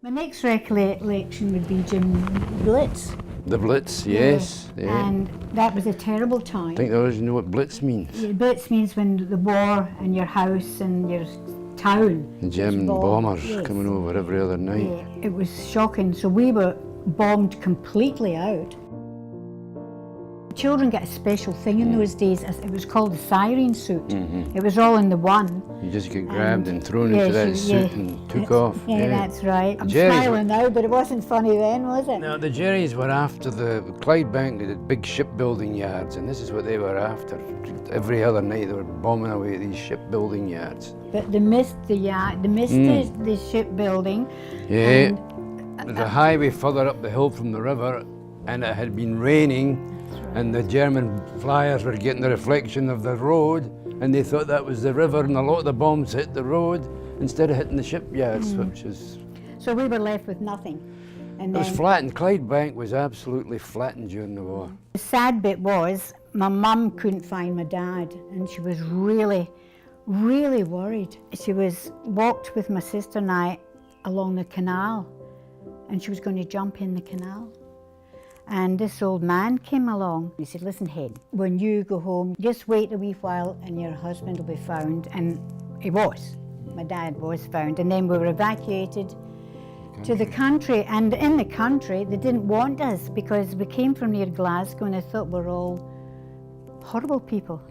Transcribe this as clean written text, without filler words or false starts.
My next recollection would be Jim Blitz. The Blitz, yes. Yeah. And that was a terrible time. I think they always know what Blitz means. Yeah, Blitz means when the war and your house and your town. The German bombers coming over every other night. Yeah, it was shocking. So we were bombed completely out. Children get a special thing in those days. It was called the siren suit. It was all in the one. You just get grabbed and thrown into that suit and took off. Yeah, that's right. I'm Jerry's smiling now, but it wasn't funny then, was it? No, the Jerrys were after the Clydebank, the big shipbuilding yards, and this is what they were after. Every other night they were bombing away at these shipbuilding yards. But they missed the yard, they missed the shipbuilding. Yeah, the highway further up the hill from the river, and it had been raining, and the German flyers were getting the reflection of the road, and they thought that was the river, and a lot of the bombs hit the road instead of hitting the shipyards, which is... So we were left with nothing. And it was flattened. Clydebank was absolutely flattened during the war. The sad bit was, my mum couldn't find my dad, and she was really, really worried. She walked with my sister and I along the canal, and she was going to jump in the canal. And this old man came along. He said, "Listen, Hen, when you go home, just wait a wee while and your husband will be found." And he was. My dad was found. And then we were evacuated to the country. And in the country, they didn't want us because we came from near Glasgow and they thought we were all horrible people.